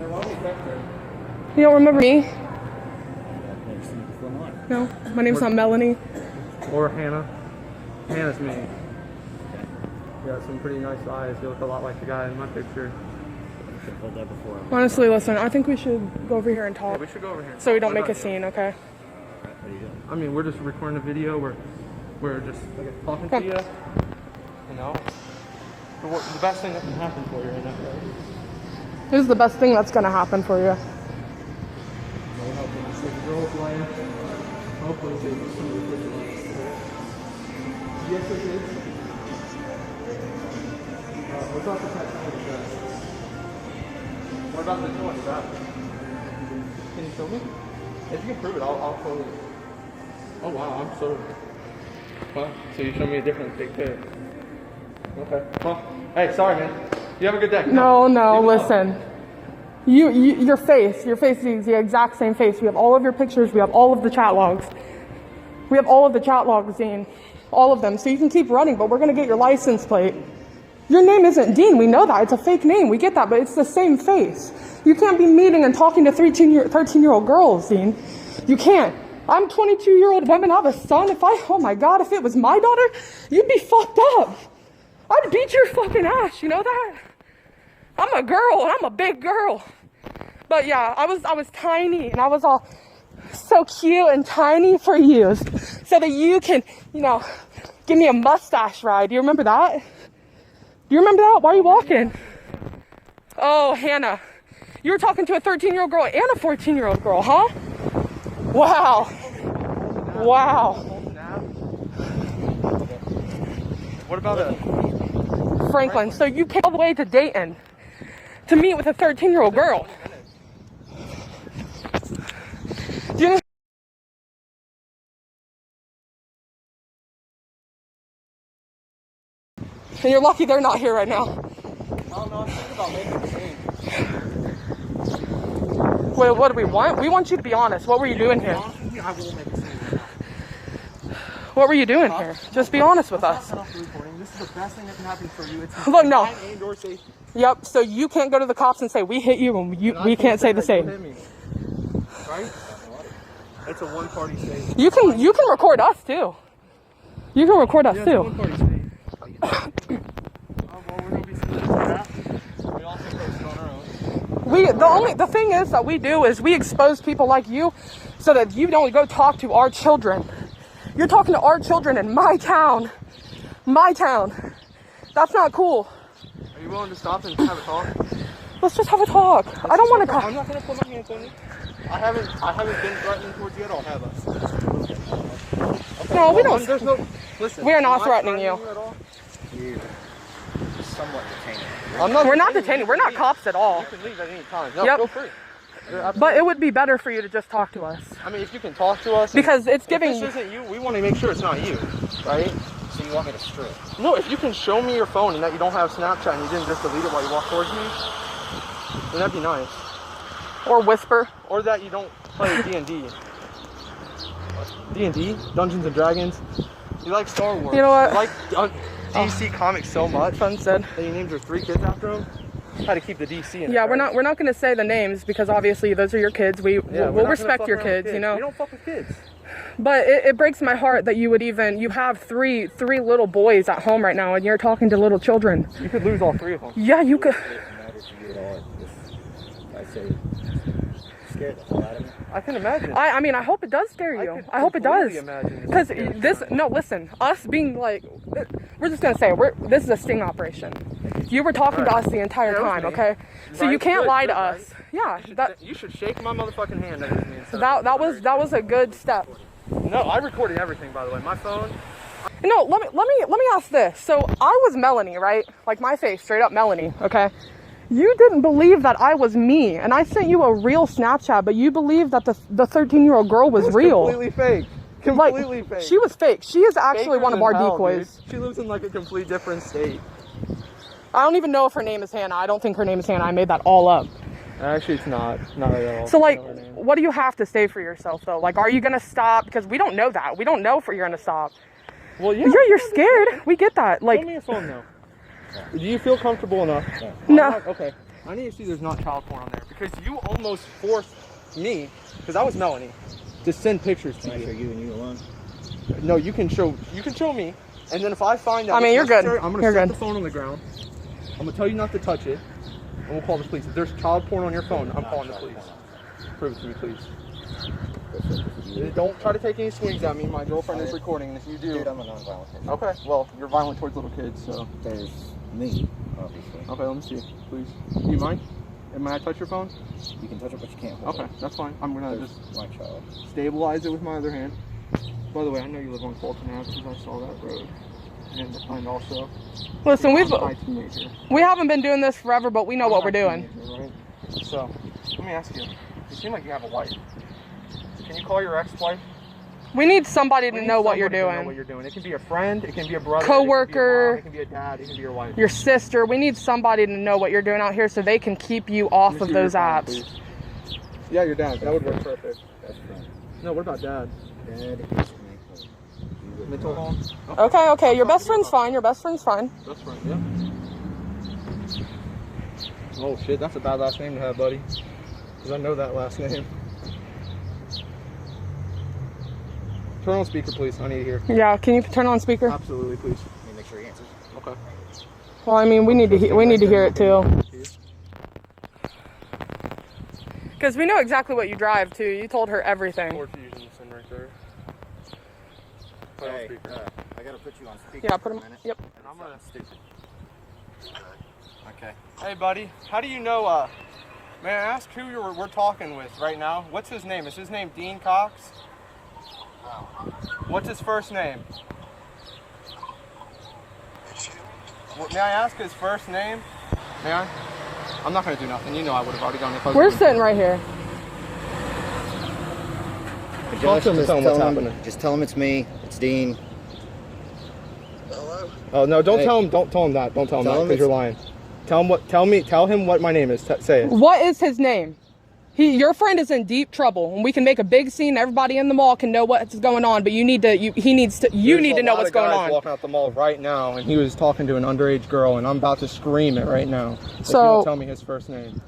You don't remember me? No, my name's not Melanie. Or Hannah. Hannah's me. You got some pretty nice eyes. You look a lot like the guy in my picture. Honestly, listen, I think we should go over here and talk. Yeah, we should go over here. So we don't make a scene, okay? What are you doing? I mean, we're just recording a video. We're just talking to you. You know? The best thing that can happen for you right now. This is the best thing that's gonna happen for you. Hopefully save some of the lives. Yes, it is. What's up with that toy? What about the toy? Can you show me? If you can prove it, I'll show you. Oh wow, I'm so. Well, so you show me a different thing too. Okay. Well, hey, sorry, man. You have a good day. No, listen. Your face is the exact same face. We have all of your pictures. We have all of the chat logs. We have all of the chat logs, Dean. All of them. So you can keep running, but we're going to get your license plate. Your name isn't Dean. We know that. It's a fake name. We get that, but it's the same face. You can't be meeting and talking to 13-year-old girls, Dean. You can't. I'm 22-year-old woman. I have a son. Oh my God, if it was my daughter, you'd be fucked up. I'd beat your fucking ass. You know that? I'm a girl, and I'm a big girl. But yeah, I was tiny, and I was all so cute and tiny for you, so that you can, give me a mustache ride. Do you remember that? Do you remember that? Why are you walking? Oh, Hannah, you were talking to a 13-year-old girl and a 14-year-old girl, huh? Wow. What about Franklin? So you came all the way to Dayton to meet with a 13-year-old girl. And you're lucky they're not here right now. Oh no, I'm thinking about making a scene. Wait, what do we want? We want you to be honest. What were you doing here? I will make a scene. What were you doing here? Just be honest with us. This is the best thing that can happen for you. It's Look, no. And/or safety. Yep. So you can't go to the cops and say we hit you, and we can't say the same. Right? It's a one-party state. You can record us too. You can record us It's too. a one-party state. Well, we're gonna be split into that. We also post it on our own. The thing is that we do is we expose people like you, so that you don't go talk to our children. You're talking to our children in my town. My town. That's not cool. Are you willing to stop and have a talk? Let's just have a talk. I don't want to. I'm not gonna put my hands on you. I haven't been threatening towards you at all, have I? Okay, No, we don't. There's no. Listen. We are not threatening you. At all? You're somewhat detaining. We're not detaining. We're not cops at all. You can leave at any time. No, Yep. feel free. But it would be better for you to just talk to us. I mean, if you can talk to us. Because it's giving. If this isn't you, we want to make sure it's not you, right? So you want me to strip? No, if you can show me your phone and that you don't have Snapchat and you didn't just delete it while you walk towards me, then that'd be nice. Or whisper. Or that you don't play D&D. D&D? Dungeons and Dragons? You like Star Wars. You know what? You like DC Comics so much. Fun said. That you named your 3 kids after them? Had to keep the DC in Yeah, it, we're right? not going to say the names because obviously those are your kids. We'll respect your kids, We don't fuck with kids. But it breaks my heart that you have three little boys at home right now and you're talking to little children. You could lose all 3 of them. Yeah, you could. I say, scared the hell out of me. I can imagine. I mean, I hope it does scare you. I hope it does. Because listen, us being like, we're just going to say, this is a sting operation. You were talking to us the entire time, okay? So you can't lie to us. Yeah. You should shake my motherfucking hand. That was a good step. No, I recorded everything, by the way. My phone. No, let me ask this. So I was Melanie, right? Like my face, straight up Melanie, okay? You didn't believe that I was me, and I sent you a real Snapchat, but you believed that the 13-year-old girl was real. Completely fake. Completely fake. She was fake. She is actually one of our decoys. Dude. She lives in like a complete different state. I don't even know if her name is Hannah. I don't think her name is Hannah. I made that all up. Actually, it's not. Not at all. So, like, what do you have to say for yourself, though? Like, are you going to stop? Because we don't know that. We don't know if you're going to stop. Well, yeah. You're scared. We get that. Like, show me your phone, though. Do you feel comfortable enough? No. Okay. I need to see there's not child porn on there because you almost forced me, because I was Melanie, to send pictures to Can I show you and you alone? No, you can show me, and then if I find out, I mean, you're good. I'm gonna You're set good. the phone on the ground. I'm gonna tell you not to touch it, and we'll call the police. If there's child porn on your phone, I'm calling the police. Prove it to me, please. Don't try to take any swings at me. My girlfriend is recording, and if you do, Dude, I'm a non-violent person. okay. Well, you're violent towards little kids, so. There's me, obviously. Okay, let me see, please. Do you mind? May I touch your phone? You can touch it, but you can't hold Okay, it. that's fine. I'm gonna There's just my child. stabilize it with my other hand. By the way, I know you live on Fulton Ave because I saw that road. And also, Listen, my teenager. we haven't been doing this forever, but we know what we're doing. Teenager, right? So, let me ask you. You seem like you have a wife. Can you call your ex-wife? We need somebody We to need know what you're somebody to know doing. what you're doing. It can be a friend, it can be a brother, Coworker. it can be a mom, it can be a dad, it can be your wife. Your sister. We need somebody to know what you're doing out here so they can keep you off of those apps. Please. Yeah, your dad. That would work perfect. That's fine. No, what about dad? Dad is mental. Mental home? Okay, okay. Your best friend's fine. Your best friend's fine. That's right, yeah. Oh shit, that's a bad last name to have, buddy. Because I know that last name. Turn on speaker, please. I need to hear. Yeah, can you turn on speaker? Absolutely, please. Let me make sure he answers. Okay. Well, I mean, we need to hear it too. Because we know exactly what you drive too. You told her everything. Or if you're using this one right there. Put it on Hey, speaker. I gotta put you on speaker. Yeah, put for a him. minute. Yep. And I'm gonna stupid. Okay. Hey, buddy. How do you know? May I ask who we're talking with right now? What's his name? Is his name Dean Cox? What's his first name? May I ask his first name? May I? I'm not gonna do nothing. You know I would have already gone if I was We're doing sitting right here. Talk to him and tell him what's happening. Just tell him it's me. It's Dean. Hello? Oh no! Don't Hey. tell him. Don't tell him that. Don't tell him Tell that him because you're it's- lying. Tell him what. Tell him what my name is. Say it. What is his name? Your friend is in deep trouble, and we can make a big scene. Everybody in the mall can know what's going on, but you need to know what's going on. Walking out the mall right now, and he was talking to an underage girl, and I'm about to scream it right now. If So- you don't tell me his first name.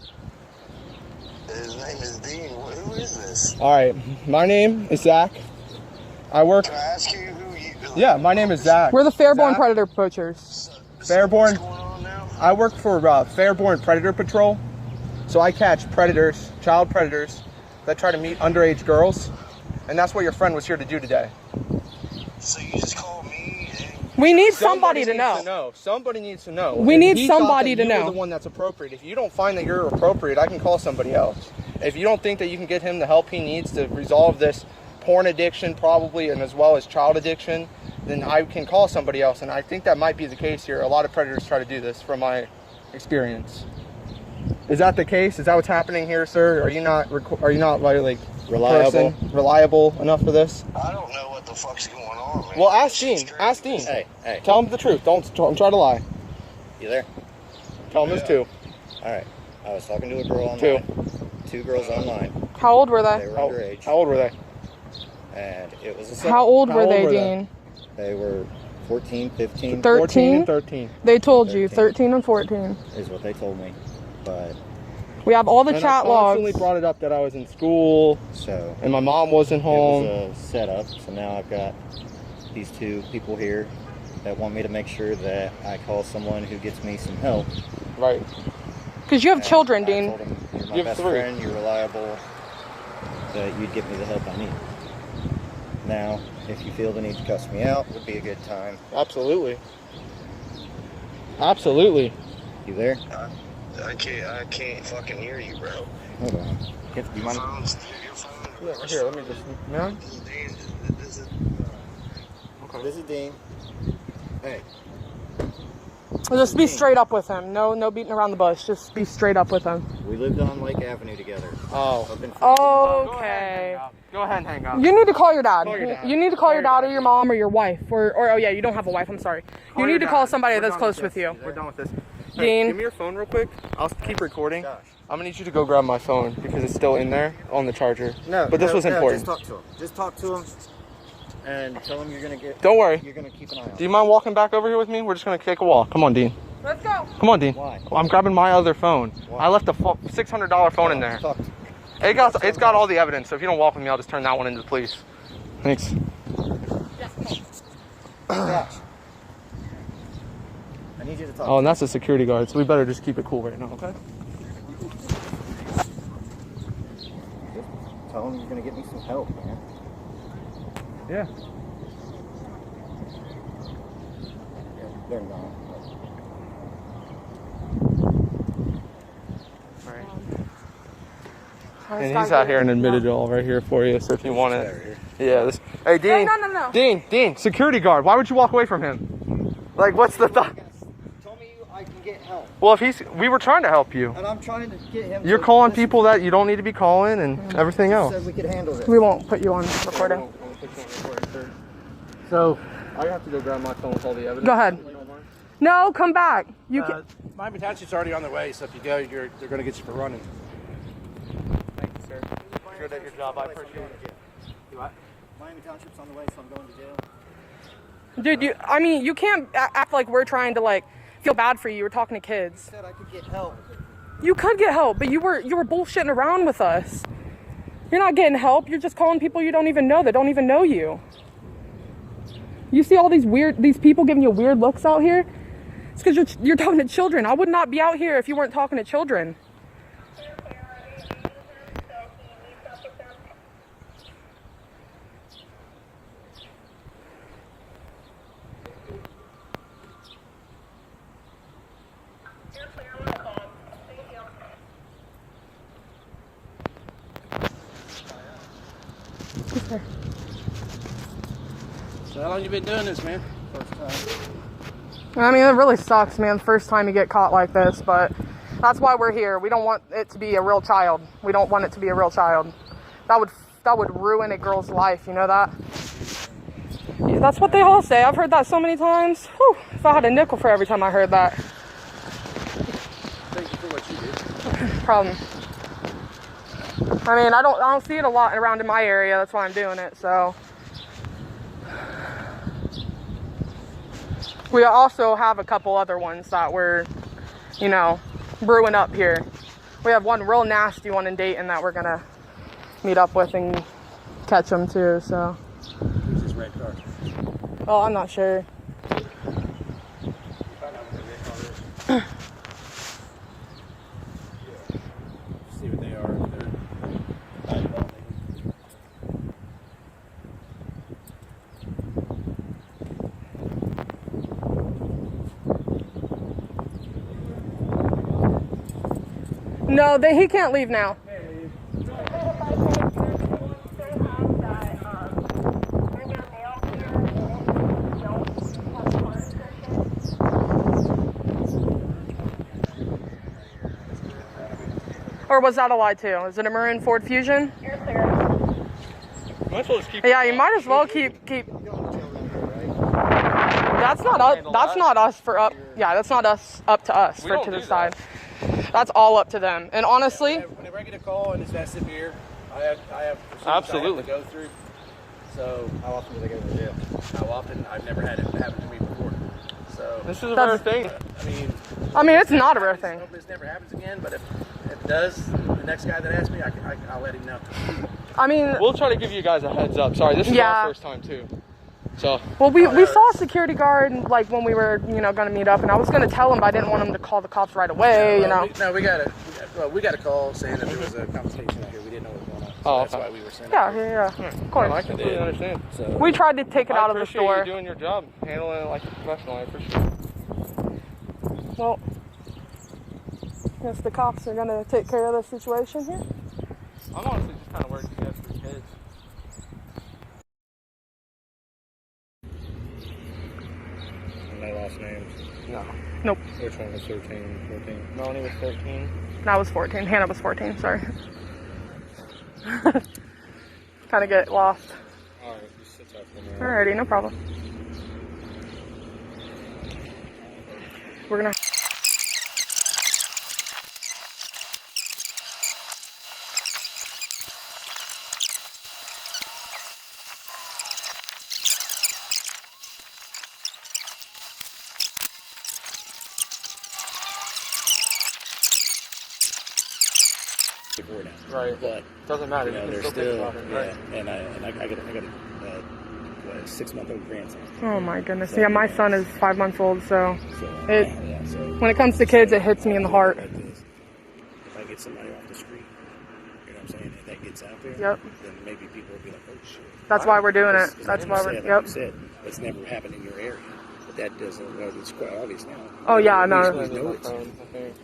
His name is Dean. Who is this? All right, my name is Zach. I work. Can I ask you who you... Yeah, my name is Zach. We're the Fairborn Zach? Predator Poachers. Fairborn. What's going on now? I work for Fairborn Predator Patrol, so I catch predators, child predators, that try to meet underage girls, and that's what your friend was here to do today. So you just called me and... We need somebody to needs know. Somebody needs to know. We And need he thought somebody that to you were know. the one that's appropriate. If you don't find that you're appropriate, I can call somebody else. If you don't think that you can get him the help he needs to resolve this porn addiction, probably, and as well as child addiction, then I can call somebody else. And I think that might be the case here. A lot of predators try to do this, from my experience. Is that the case? Is that what's happening here, sir? Are you not like Reliable. reliable enough for this? I don't know what the fuck's going on, man. Well, ask This Dean. is Ask crazy. Dean. Hey. Tell him the truth. Don't try to lie. You there? Tell him there's two. All right. I was talking to a girl online. Two. 2 girls online. How old were They they? were How, underage. how old were they? And it was a How old How were old they, were they? Dean? They were 14, 15 13? 14 and 13. They told you 13. 13 and 14. is what they told me. But We have all the And chat I constantly logs. brought it up that I was in school so and my mom wasn't home. it was a setup. So now I've got these 2 people here that want me to make sure that I call someone who gets me some help. Right. Because you have And children, I Dean. told them, you're my You have best 3. friend, you're reliable, that you'd give me the help I need. Now, if you feel the need to cuss me out, would be a good time. Absolutely. Absolutely. You there? I can't fucking hear you, bro. Hold on. Do you mind? Your phone. Yeah, here, let me just. Man? This is Dean. This is... This is Dean. Hey. Just be straight up with him. No beating around the bush. Just be straight up with him. We lived on Lake Avenue together. Oh. Up in Okay. Go ahead and hang up. You need to call your dad. Call your dad. You need to call your dad or your mom or your wife. Or oh yeah, you don't have a wife. I'm sorry. You need to call somebody that's close with you. We're done with this. Dean. Hey, give me your phone real quick. I'll keep recording. Gosh. I'm gonna need you to go grab my phone because it's still in there on the charger. No, But this was important. Just talk to him. Just talk to him and tell him you're gonna get. Don't worry. You're gonna keep an eye on Do you mind walking back over here with me? We're just gonna take a walk. Come on, Dean. Let's go. Come on, Dean. Why? I'm grabbing my other phone. Why? I left a $600 phone in there. Talk to It's got all the evidence, so if you don't walk with me, I'll just turn that one into the police. Thanks. Josh. I need you to talk. Oh, and that's a security guard, so we better just keep it cool right now, okay? Tell him you're gonna get me some help, man. Yeah. Yeah, they're not. And he's out here and admitted it all right here for you, so if you want it. Yeah, this. Hey, Dean. Hey, no. Dean, security guard. Why would you walk away from him? Like, what's the thought? Tell me I can get help. Well, we were trying to help you. And I'm trying to get him. You're calling people that you don't need to be calling and everything else. Said we could handle this. We won't put you on recording. So, I have to go grab my phone with all the evidence. Go ahead. No, come back. You can. My Metatchi's already on the way, so if you go, they're going to get you for running. Thank you, sir. You're good at your job. I appreciate it. You what? Miami Township's on the way, so I'm going to jail. Dude, I mean, you can't act like we're trying to like feel bad for you. We're talking to kids. I said I could get help. You could get help, but you were bullshitting around with us. You're not getting help. You're just calling people you don't even know that don't even know you. You see all these people giving you weird looks out here? It's because you're talking to children. I would not be out here if you weren't talking to children. So how long you been doing this, man? First time. I mean, it really sucks, man, first time you get caught like this, but that's why we're here. We don't want it to be a real child. We don't want it to be a real child. That would ruin a girl's life, you know that? Yeah, that's what they all say. I've heard that so many times. Whew, if I had a nickel for every time I heard that. Thank you for what you did. Problem. I mean, I don't see it a lot around in my area. That's why I'm doing it, so. We also have a couple other ones that we're, brewing up here. We have one real nasty one in Dayton that we're gonna meet up with and catch them too, so. Who's this red car? Oh, I'm not sure. See what they are. No, he can't leave now. Or was that a lie too? Is it a maroon Ford Fusion? Might as well just keep Yeah, you might as well keep. That's not us. That's not us for up. Yeah, that's not us up to us for to the side. That's all up to them. And honestly, Whenever I get a call and it's that severe, I have procedures Absolutely. I have to go through. So How often do they go to jail? how often? I've never had it happen to me before. So This is a rare thing. I mean, it's not a rare thing. Hope this never happens again. But if it does, the next guy that asks me, I'll let him know. I mean, We'll try to give you guys a heads up. Sorry, this is Yeah. our first time too. So. well, we saw a security guard like when we were gonna meet up, and I was gonna tell him, but I didn't want him to call the cops right away. We got a call saying that there was a confrontation out here. We didn't know what was going on. So Oh, that's okay. why we were sent. Yeah. Of course. I completely understand. So We tried to take it out of the I appreciate store. you doing your job, handling it like a professional. I appreciate it. Well, guess the cops are gonna take care of the situation here. I'm honestly just kind of worried you guys for kids. no last names. No. Nope. Which one was 13, 14? Melanie was 13. I was 14. Hannah was 14. Sorry. Kind of get lost. Alright, just sit tight for a minute. Alrighty, no problem. We're gonna. before now. Right. But Doesn't matter. you know, You they're can still still, think about it. yeah. And I got a 6-month-old grandson. Oh my goodness. So, Yeah, my son is 5 months old, so So it yeah. So when it comes to kids, it hits me in the heart. like this. If I get somebody off the street, you know what I'm saying, and that gets out there, Yep. then maybe people will be like, oh shit. That's why we're doing it. Because That's like why you we're. said, Yep. Like you said, it's never happened in your area. But that doesn't, well, it's quite obvious now. Oh yeah, I know. We know it's. I think.